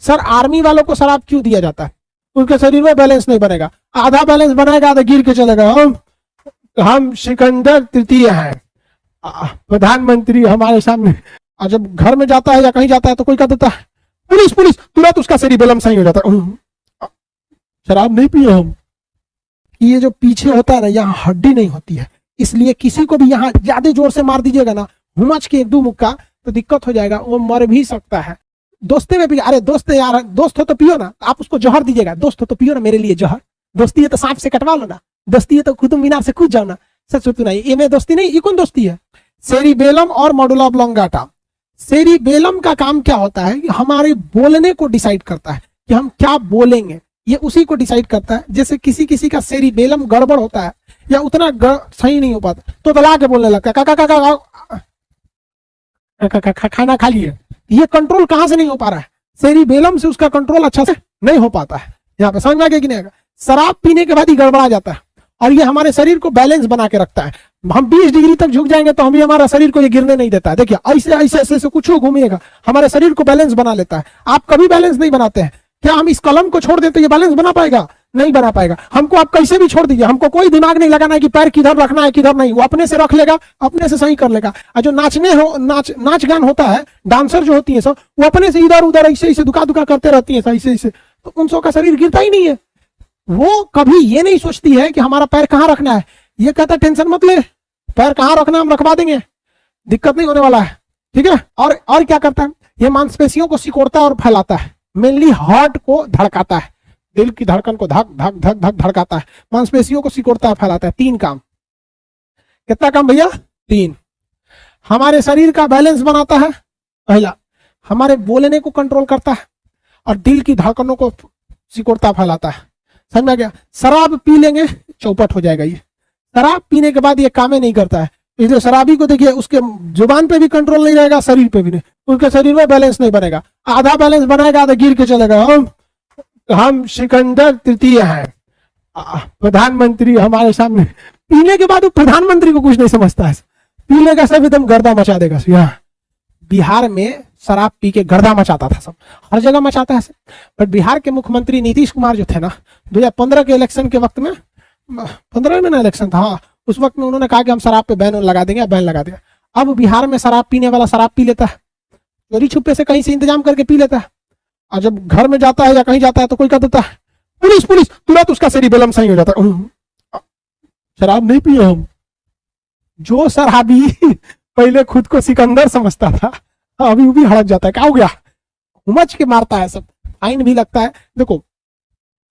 Sir army वालों को शराब क्यों दिया जाता है? उनके शरीर में बैलेंस नहीं बनेगा, आधा बैलेंस बनाएगा आधा गिर के चलेगा। हम सिकंदर तृतीय हैं, प्रधानमंत्री हमारे सामने। और जब घर में जाता है या कहीं जाता है तो कोई कह देता है पुलिस पुलिस, तुरंत उसका सेरिबेलम सही हो जाता है। शराब नहीं पिए हम। ये जो पीछे होता है ना, यहाँ हड्डी नहीं होती है, इसलिए किसी को भी यहाँ ज्यादा जोर से मार दीजिएगा ना, हुमच के एक दो मुक्का, तो दिक्कत हो जाएगा, वो मर भी सकता है। दोस्ती में भी, अरे दोस्त यार, दोस्त हो तो पियो ना, आप उसको जहर दीजिएगा, दोस्त हो तो पियो ना मेरे लिए जहर। दोस्ती है तो सांप से कटवा लो ना, दोस्ती है तो कुतुब मीनार से कूद जाओ ना। सच सुनना, ये में दोस्ती नहीं, ये कौन दोस्ती है? सेरिबेलम और मॉडुला ऑब्लोंगाटा। सेरिबेलम का काम क्या होता है कि हमारे बोलने को डिसाइड करता है कि हम क्या बोलेंगे, ये उसी को डिसाइड करता है। जैसे किसी किसी का सेरिबेलम गड़बड़ होता है या उतना सही नहीं हो पाता तो दला के बोलने लगता है खाना खा लिए। ये कंट्रोल कहां से नहीं हो पा रहा है? सेरिबेलम से उसका कंट्रोल अच्छा से नहीं हो पाता है। यहाँ पे समझ में आ गया कि नहीं आएगा? शराब पीने के बाद ही गड़बड़ा जाता है और ये हमारे शरीर को बैलेंस बना के रखता है। हम 20 डिग्री तक झुक जाएंगे तो हम भी हमारा शरीर को ये गिरने नहीं देता है। देखिए ऐसे ऐसे ऐसे कुछ घूमिएगा, हमारे शरीर को बैलेंस बना लेता है। आप कभी बैलेंस नहीं बनाते हैं। क्या हम इस कलम को छोड़ देते ये बैलेंस बना पाएगा? नहीं बना पाएगा। हमको आप कैसे भी छोड़ दीजिए, हमको कोई दिमाग नहीं लगाना है कि पैर किधर रखना है किधर नहीं, वो अपने से रख लेगा, अपने से सही कर लेगा। और जो नाच गान होता है, डांसर जो होती है सब, वो अपने से इधर उधर ऐसे ऐसे दुका दुका करते रहती है ऐसे ऐसे, तो उन सबका शरीर गिरता ही नहीं है। वो कभी ये नहीं सोचती है कि हमारा पैर कहाँ रखना है। ये कहता टेंशन मत ले, पैर कहाँ रखना हम रखवा देंगे, दिक्कत नहीं होने वाला है, ठीक है। और क्या करता है, ये मांसपेशियों को सिकोड़ता है और फैलाता है। मेनली हार्ट को धड़काता है, दिल की धड़कन को धक धक धक धक धड़काता है, मांसपेशियों को सिकोड़ता है फैलाता है। 3 काम। कितना काम भैया? 3। हमारे शरीर का बैलेंस बनाता है, पहला हमारे बोलने को कंट्रोल करता है और दिल की धड़कनों को सिकोड़ता फैलाता है। समझ में आ गया? शराब पी लेंगे चौपट हो जाएगा। ये शराब पीने के बाद ये काम नहीं करता है, इसलिए शराबी को देखिए उसके जुबान पे भी कंट्रोल नहीं रहेगा, शरीर पे भी नहीं, उनके शरीर में बैलेंस नहीं बनेगा, आधा बैलेंस बनाएगा आधा गिर के चलेगा। हम सिकंदर तृतीय हैं, प्रधानमंत्री हमारे सामने। पीने के बाद वो प्रधानमंत्री को कुछ नहीं समझता है, पीने का सब एकदम गर्दा मचा देगा। यहाँ बिहार में शराब पी के गर्दा मचाता था, सब हर जगह मचाता है। बट बिहार के मुख्यमंत्री नीतीश कुमार जो थे ना, 2015 के इलेक्शन के वक्त में, 15 में ना इलेक्शन था, हाँ, उस वक्त में उन्होंने कहा कि हम शराब पे बैन लगा देंगे, बैन लगा दिया। अब बिहार में शराब पीने वाला शराब पी लेता है, चोरी छुपे से कहीं से इंतजाम करके पी लेता है, और जब घर में जाता है या कहीं जाता है तो कोई कह देता है पुलिस पुलिस, तुरंत उसका सेरिबेलम सही हो जाता है। शराब नहीं पिए हम। जो शराबी पहले खुद को सिकंदर समझता था, अभी वो भी हड़क जाता है, क्या हो गया, उमच के मारता है, सब फाइन भी लगता है। देखो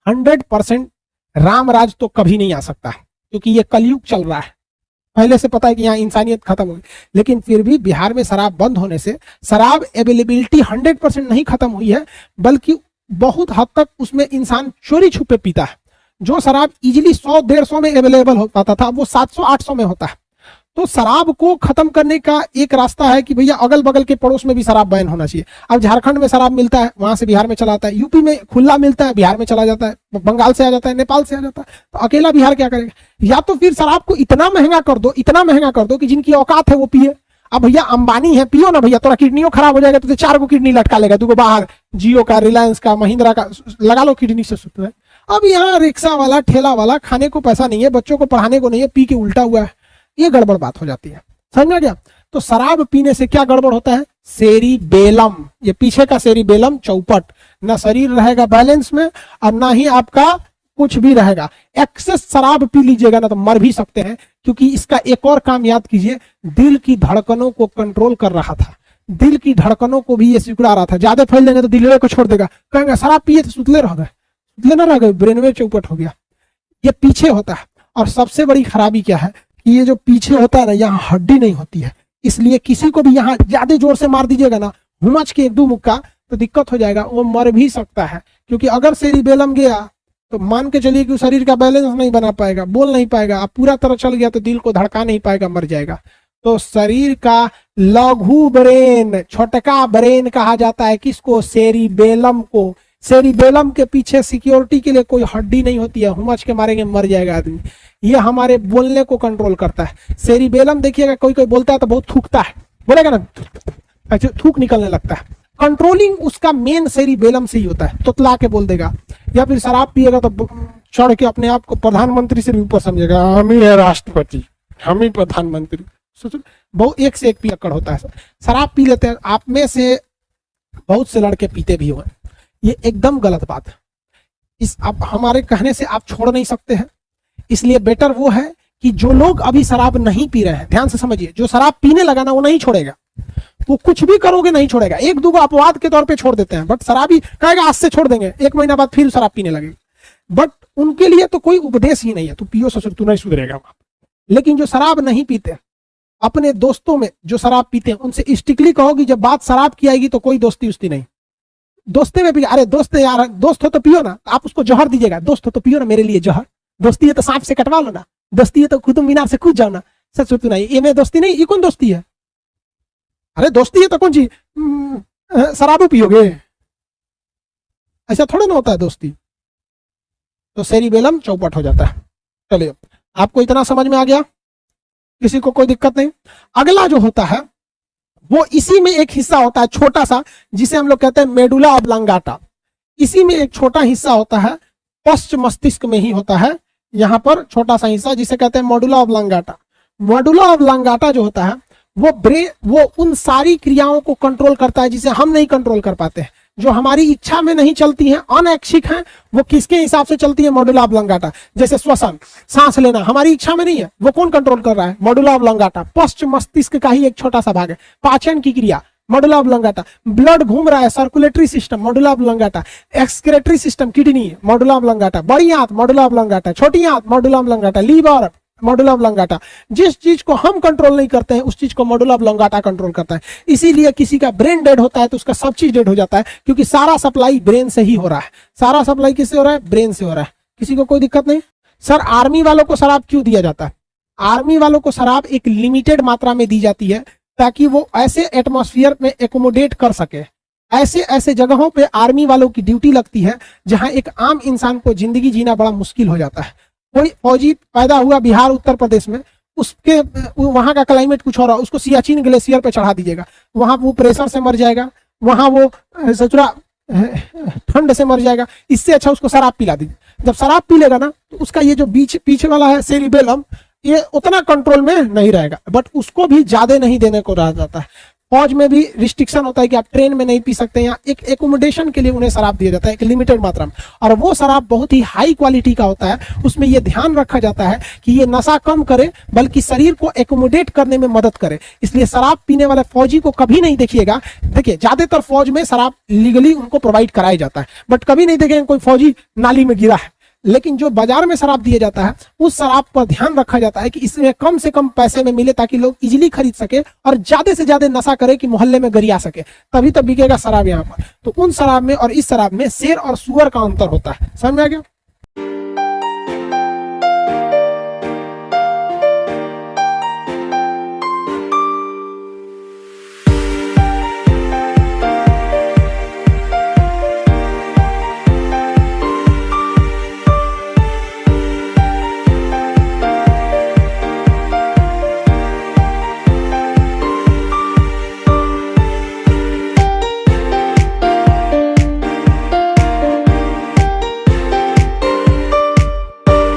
100% राम राज तो कभी नहीं आ सकता है, क्योंकि ये कलयुग चल रहा है, पहले से पता है कि यहाँ इंसानियत खत्म हो गई। लेकिन फिर भी बिहार में शराब बंद होने से शराब अवेलेबिलिटी 100% नहीं खत्म हुई है, बल्कि बहुत हद तक उसमें इंसान चोरी छुपे पीता है। जो शराब इजिली 100-150 में अवेलेबल हो पाता था, वो 700-800 में होता है। तो शराब को खत्म करने का एक रास्ता है कि भैया अगल बगल के पड़ोस में भी शराब बैन होना चाहिए। अब झारखंड में शराब मिलता है, वहां से बिहार में चला आता है, यूपी में खुला मिलता है, बिहार में चला जाता है, बंगाल से आ जाता है, नेपाल से आ जाता है, तो अकेला बिहार क्या करेगा? या तो फिर शराब को इतना महंगा कर दो, इतना महंगा कर दो कि जिनकी औकात है वो पिए। अब भैया अंबानी है, पियो ना भैया, तोरा किडनियों खराब हो जाएगा तो 4 गो किडनी लटका लेगा, 2 गो बाहर, जियो का, रिलायंस का, महिंद्रा का, लगा लो किडनी से सुत है। अब यहाँ रिक्शा वाला, ठेला वाला, खाने को पैसा नहीं है, बच्चों को पढ़ाने को नहीं है, पी के उल्टा हुआ है, ये गड़बड़ बात हो जाती है। समझ में गया? तो शराब पीने से क्या गड़बड़ होता है? सेरिबेलम, ये पीछे का सेरिबेलम चौपट, ना शरीर रहेगा बैलेंस में और ना ही आपका कुछ भी रहेगा। एक्सेस शराब पी लीजिएगा ना तो मर भी सकते हैं, क्योंकि इसका एक और काम याद कीजिए, दिल की धड़कनों को कंट्रोल कर रहा था, दिल की धड़कनों को भी ये सिकुड़ा रहा था। ज्यादा फैल देंगे तो दिल को छोड़ देगा, कहेंगे शराब पिए तो सुतले रह गए, सुतले ना रह गए, ब्रेन में चौपट हो गया। ये पीछे होता है। और सबसे बड़ी खराबी क्या है कि ये जो पीछे होता है ना, यहाँ हड्डी नहीं होती है, इसलिए किसी को भी यहाँ ज्यादा जोर से मार दीजिएगा ना, हुमच के 1-2 मुक्का, तो दिक्कत हो जाएगा, वो मर भी सकता है। क्योंकि अगर सेरिबेलम गया तो मान के चलिए कि शरीर का बैलेंस नहीं बना पाएगा, बोल नहीं पाएगा, अब पूरा तरह चल गया तो दिल को धड़का नहीं पाएगा, मर जाएगा। तो शरीर का लघु ब्रेन, छोटका ब्रेन कहा जाता है किसको? सेरिबेलम को। सेरिबेलम के पीछे सिक्योरिटी के लिए कोई हड्डी नहीं होती है, हुमच के मारेंगे मर जाएगा आदमी। ये हमारे बोलने को कंट्रोल करता है। सेरिबेलम देखिएगा, कोई कोई बोलता है तो बहुत थूकता है, बोलेगा ना, अच्छा थूक निकलने लगता है, कंट्रोलिंग उसका मेन सेरिबेलम से ही होता है, तुतला के बोल देगा, या फिर शराब पिएगा तो चढ़ के अपने आप को प्रधानमंत्री से भी ऊपर समझेगा, हम ही है राष्ट्रपति, हम ही प्रधानमंत्री। बहुत एक से एक पियक्कड़ होता है। शराब पी लेते हैं, आप में से बहुत से लड़के पीते भी हुए, ये एकदम गलत बात है। इस आप हमारे कहने से आप छोड़ नहीं सकते हैं, इसलिए बेटर वो है कि जो लोग अभी शराब नहीं पी रहे हैं, ध्यान से समझिए, जो शराब पीने लगा ना वो नहीं छोड़ेगा, वो कुछ भी करोगे नहीं छोड़ेगा। एक दो अपवाद के तौर पे छोड़ देते हैं, बट शराबी कहेगा आज से छोड़ देंगे, 1 महीना बाद फिर शराब पीने लगेगा, बट उनके लिए तो कोई उपदेश ही नहीं है, तू पियो ससुर तू नहीं सुधरेगा। लेकिन जो शराब नहीं पीते, अपने दोस्तों में जो शराब पीते हैं उनसे स्ट्रिक्टली कहोगी जब बात शराब की आएगी तो कोई दोस्ती उस्ती नहीं। दोस्ती में भी अरे दोस्त यार, दोस्त हो तो पियो ना, आप उसको जहर दीजिएगा, दोस्त हो तो पियो ना मेरे लिए जहर, दोस्ती है तो सांप से कटवा लो ना, दोस्ती है तो कुतुब मीनार से कूद जाओ ना। सच सुनना, ये में दोस्ती नहीं, ये कौन दोस्ती है? अरे दोस्ती है तो कौन सी शराबी पियोगे, ऐसा थोड़ा ना होता है दोस्ती। तो सेरिबेलम चौपट हो जाता है। चलिए, आपको इतना समझ में आ गया, किसी को कोई दिक्कत नहीं। अगला जो होता है वो इसी में एक हिस्सा होता है छोटा सा, जिसे हम लोग कहते हैं मेडुला ऑब्लांगाटा। इसी में एक छोटा हिस्सा होता है, पश्च मस्तिष्क में ही होता है, यहाँ पर छोटा सा हिस्सा जिसे कहते हैं मेडुला ऑब्लांगाटा। मेडुला ऑब्लांगाटा जो होता है वो उन सारी क्रियाओं को कंट्रोल करता है जिसे हम नहीं कंट्रोल कर पाते हैं, जो हमारी इच्छा में नहीं चलती हैं, अनैच्छिक हैं, वो किसके हिसाब से चलती है? Medulla oblongata. जैसे श्वसन, सांस लेना हमारी इच्छा में नहीं है, वो कौन कंट्रोल कर रहा है? Medulla oblongata. पश्च मस्तिष्क का ही एक छोटा सा भाग है। पाचन की क्रिया मेडुला ऑब्लांगाटा। ब्लड घूम रहा है, circulatory system medulla oblongata. Excretory system kidney medulla oblongata. बड़ी आंत मेडुला ऑब्लांगाटा। छोटी आंत medulla oblongata. Liver medulla oblongata. जिस चीज को हम कंट्रोल नहीं करते हैं उस चीज को मेडुला ऑब्लांगाटा कंट्रोल करता है। इसीलिए किसी का ब्रेन डेड होता है तो उसका सब चीज डेड हो जाता है, क्योंकि सारा सप्लाई ब्रेन से ही हो रहा है। सारा सप्लाई किससे हो रहा है? ब्रेन से हो रहा है। किसी को कोई दिक्कत नहीं? सर, आर्मी वालों को शराब क्यों दिया जाता है? आर्मी वालों को शराब एक लिमिटेड मात्रा में दी जाती है ताकि वो ऐसे एटमॉस्फेयर में एकोमोडेट कर सके। ऐसे ऐसे जगहों पे आर्मी वालों की ड्यूटी लगती है जहां एक आम इंसान को जिंदगी जीना बड़ा मुश्किल हो जाता है। कोई फौजी पैदा हुआ बिहार उत्तर प्रदेश में, उसके वहां का क्लाइमेट कुछ हो रहा, उसको सियाचिन ग्लेशियर पे चढ़ा दीजिएगा, वहां वो प्रेशर से मर जाएगा, वहां वो सचुरा ठंड से मर जाएगा। इससे अच्छा उसको शराब पिला दीजिए। जब शराब पी लेगा ना तो उसका ये जो पीछे वाला है सेरिबेलम, ये उतना कंट्रोल में नहीं रहेगा, बट उसको भी ज्यादा नहीं देने को रहा जाता है। फौज में भी रिस्ट्रिक्शन होता है कि आप ट्रेन में नहीं पी सकते, या एक एकोमोडेशन के लिए उन्हें शराब दिया जाता है एक लिमिटेड मात्रा में, और वो शराब बहुत ही हाई क्वालिटी का होता है। उसमें ये ध्यान रखा जाता है कि ये नशा कम करे बल्कि शरीर को एकोमोडेट करने में मदद करे। इसलिए शराब पीने वाले फौजी को कभी नहीं देखिएगा, देखिए ज्यादातर फौज में शराब लीगली उनको प्रोवाइड कराया जाता है, बट कभी नहीं देखेंगे कोई फौजी नाली में गिरा है। लेकिन जो बाजार में शराब दिया जाता है उस शराब पर ध्यान रखा जाता है कि इसमें कम से कम पैसे में मिले ताकि लोग इजीली खरीद सके और ज्यादा से ज्यादा नशा करे कि मोहल्ले में गरिया सके, तभी तो बिकेगा शराब यहाँ पर। तो उन शराब में और इस शराब में शेर और सुअर का अंतर होता है। समझ में आ गया?